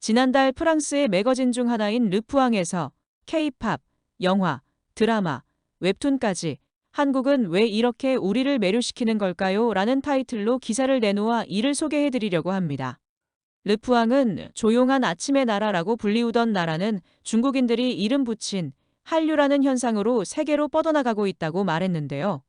지난달 프랑스의 매거진 중 하나인 르푸앙에서 K-팝, 영화, 드라마, 웹툰까지 한국은 왜 이렇게 우리를 매료시키는 걸까요? 라는 타이틀로 기사를 내놓아 이를 소개해드리려고 합니다. 르푸앙은 조용한 아침의 나라라고 불리우던 나라는 중국인들이 이름 붙인 한류라는 현상으로 세계로 뻗어나가고 있다고 말했는데요.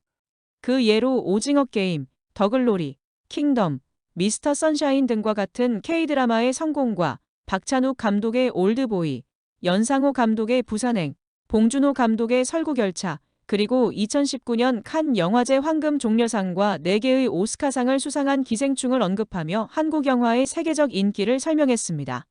그 예로 오징어 게임, 더글로리, 킹덤, 미스터 선샤인 등과 같은 K드라마의 성공과 박찬욱 감독의 올드보이, 연상호 감독의 부산행, 봉준호 감독의 설국열차, 그리고 2019년 칸 영화제 황금 종려상과 4개의 오스카상을 수상한 기생충을 언급하며 한국 영화의 세계적 인기를 설명했습니다.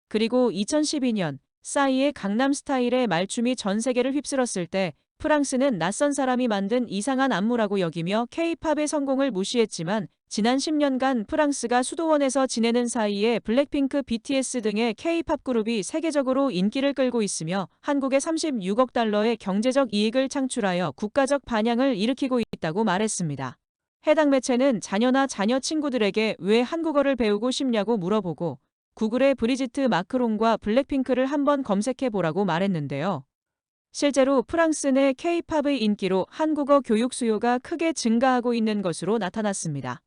그리고 2012년 싸이의 강남스타일의 말춤이 전 세계를 휩쓸었을 때 프랑스는 낯선 사람이 만든 이상한 안무라고 여기며 K-팝의 성공을 무시했지만 지난 10년간 프랑스가 수도원에서 지내는 사이에 블랙핑크, BTS 등의 K-팝 그룹이 세계적으로 인기를 끌고 있으며 한국에 36억 달러의 경제적 이익을 창출하여 국가적 반향을 일으키고 있다고 말했습니다. 해당 매체는 자녀나 자녀 친구들에게 왜 한국어를 배우고 싶냐고 물어보고 구글에 브리지트 마크롱과 블랙핑크를 한번 검색해보라고 말했는데요. 실제로 프랑스 내 K-팝의 인기로 한국어 교육 수요가 크게 증가하고 있는 것으로 나타났습니다.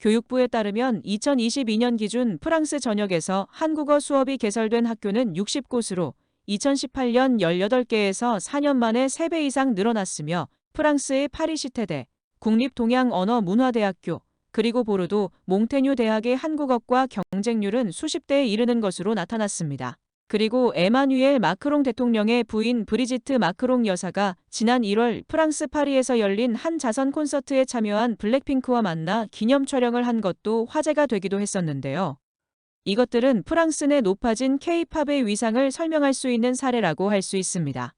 교육부에 따르면 2022년 기준 프랑스 전역에서 한국어 수업이 개설된 학교는 60곳으로 2018년 18개에서 4년 만에 3배 이상 늘어났으며 프랑스의 파리시태대, 국립동양언어문화대학교, 그리고 보르도 몽테뉴 대학의 한국어과 경쟁률은 수십 대에 이르는 것으로 나타났습니다. 그리고 에마뉘엘 마크롱 대통령의 부인 브리지트 마크롱 여사가 지난 1월 프랑스 파리에서 열린 한 자선 콘서트에 참여한 블랙핑크와 만나 기념 촬영을 한 것도 화제가 되기도 했었는데요. 이것들은 프랑스 내 높아진 K-팝의 위상을 설명할 수 있는 사례라고 할 수 있습니다.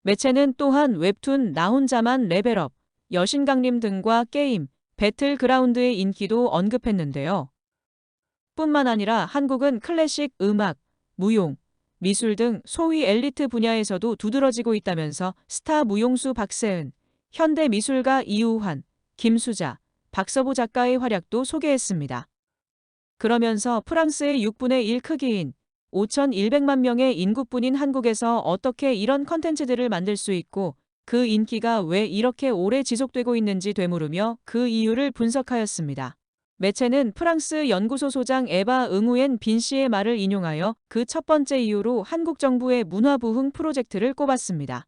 매체는 또한 웹툰 나 혼자만 레벨업, 여신강림 등과 게임, 배틀그라운드의 인기도 언급했는데요. 뿐만 아니라 한국은 클래식 음악, 무용, 미술 등 소위 엘리트 분야에서도 두드러지고 있다면서 스타 무용수 박세은, 현대 미술가 이우환, 김수자, 박서보 작가의 활약도 소개했습니다. 그러면서 프랑스의 6분의 1 크기인 5,100만 명의 인구뿐인 한국에서 어떻게 이런 컨텐츠들을 만들 수 있고 그 인기가 왜 이렇게 오래 지속되고 있는지 되물으며 그 이유를 분석하였습니다. 매체는 프랑스 연구소 소장 에바 응우엔 빈 씨의 말을 인용하여 그 첫 번째 이유로 한국 정부의 문화부흥 프로젝트를 꼽았습니다.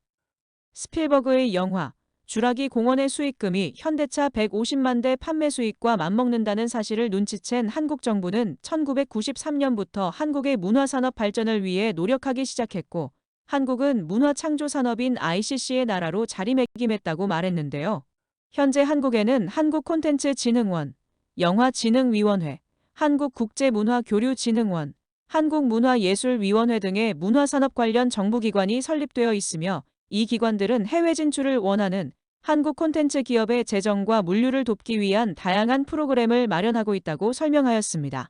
스필버그의 영화 주라기 공원의 수익금이 현대차 150만 대 판매 수익과 맞먹는다는 사실을 눈치챈 한국 정부는 1993년부터 한국의 문화산업 발전을 위해 노력하기 시작했고 한국은 문화창조산업인 ICC의 나라로 자리매김했다고 말했는데요. 현재 한국에는 한국콘텐츠진흥원, 영화진흥위원회, 한국국제문화교류진흥원, 한국문화예술위원회 등의 문화산업 관련 정부기관이 설립되어 있으며 이 기관들은 해외 진출을 원하는 한국 콘텐츠 기업의 재정과 물류를 돕기 위한 다양한 프로그램을 마련하고 있다고 설명하였습니다.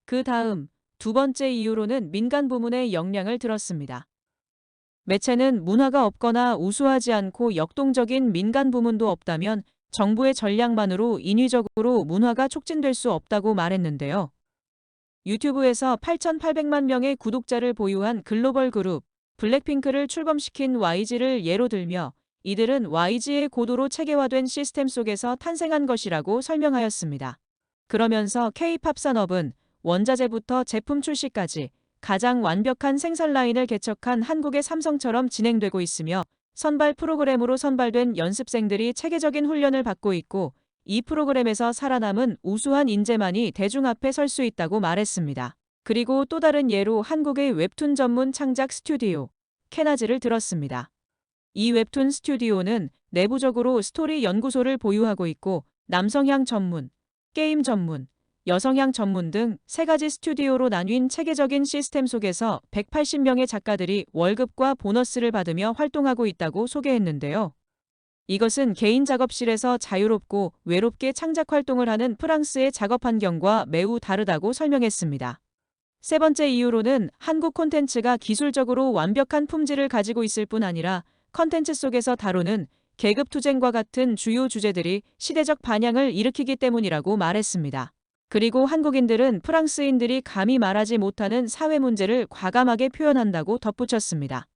그 다음 두 번째 이유로는 민간 부문의 역량을 들었습니다. 매체는 문화가 없거나 우수하지 않고 역동적인 민간 부문도 없다면 정부의 전략만으로 인위적으로 문화가 촉진될 수 없다고 말했는데요. 유튜브에서 8,800만 명의 구독자를 보유한 글로벌 그룹 블랙핑크를 출범시킨 YG를 예로 들며 이들은 YG의 고도로 체계화된 시스템 속에서 탄생한 것이라고 설명하였습니다. 그러면서 K-팝 산업은 원자재부터 제품 출시까지 가장 완벽한 생산 라인을 개척한 한국의 삼성처럼 진행되고 있으며 선발 프로그램으로 선발된 연습생들이 체계적인 훈련을 받고 있고 이 프로그램에서 살아남은 우수한 인재만이 대중 앞에 설 수 있다고 말했습니다. 그리고 또 다른 예로 한국의 웹툰 전문 창작 스튜디오 캐나즈를 들었습니다. 이 웹툰 스튜디오는 내부적으로 스토리 연구소를 보유하고 있고 남성향 전문, 게임 전문, 여성향 전문 등 3가지 스튜디오로 나뉜 체계적인 시스템 속에서 180명의 작가들이 월급과 보너스를 받으며 활동하고 있다고 소개했는데요. 이것은 개인 작업실에서 자유롭고 외롭게 창작 활동을 하는 프랑스의 작업 환경과 매우 다르다고 설명했습니다. 세 번째 이유로는 한국 콘텐츠가 기술적으로 완벽한 품질을 가지고 있을 뿐 아니라 컨텐츠 속에서 다루는 계급투쟁과 같은 주요 주제들이 시대적 반향을 일으키기 때문이라고 말했습니다. 그리고 한국인들은 프랑스인들이 감히 말하지 못하는 사회 문제를 과감하게 표현한다고 덧붙였습니다.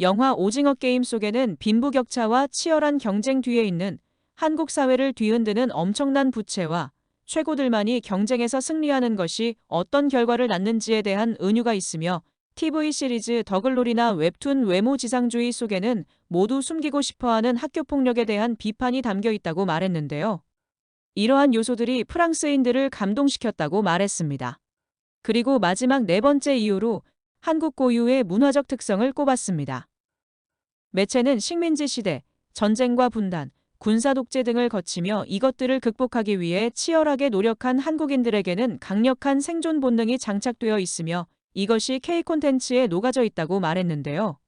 영화 오징어 게임 속에는 빈부격차와 치열한 경쟁 뒤에 있는 한국 사회를 뒤흔드는 엄청난 부채와 최고들만이 경쟁에서 승리하는 것이 어떤 결과를 낳는지에 대한 은유가 있으며 TV 시리즈 더글로리나 웹툰 외모지상주의 속에는 모두 숨기고 싶어하는 학교폭력에 대한 비판이 담겨 있다고 말했는데요. 이러한 요소들이 프랑스인들을 감동시켰다고 말했습니다. 그리고 마지막 네 번째 이유로 한국 고유의 문화적 특성을 꼽았습니다. 매체는 식민지 시대, 전쟁과 분단, 군사 독재 등을 거치며 이것들을 극복하기 위해 치열하게 노력한 한국인들에게는 강력한 생존 본능이 장착되어 있으며 이것이 K콘텐츠에 녹아져 있다고 말했는데요.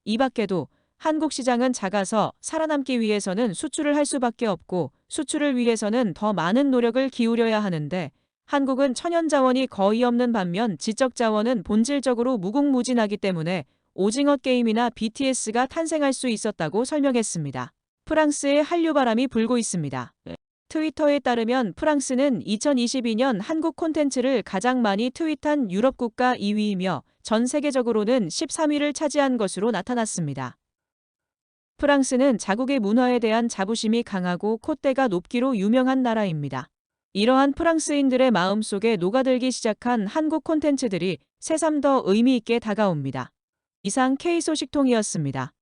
이 밖에도 한국 시장은 작아서 살아남기 위해서는 수출을 할 수밖에 없고 수출을 위해서는 더 많은 노력을 기울여야 하는데 한국은 천연 자원이 거의 없는 반면 지적 자원은 본질적으로 무궁무진하기 때문에 오징어 게임이나 BTS가 탄생할 수 있었다고 설명했습니다. 프랑스에 한류 바람이 불고 있습니다. 트위터에 따르면 프랑스는 2022년 한국 콘텐츠를 가장 많이 트윗한 유럽 국가 2위이며 전 세계적으로는 13위를 차지한 것으로 나타났습니다. 프랑스는 자국의 문화에 대한 자부심이 강하고 콧대가 높기로 유명한 나라입니다. 이러한 프랑스인들의 마음속에 녹아들기 시작한 한국 콘텐츠들이 새삼 더 의미 있게 다가옵니다. 이상 K소식통이었습니다.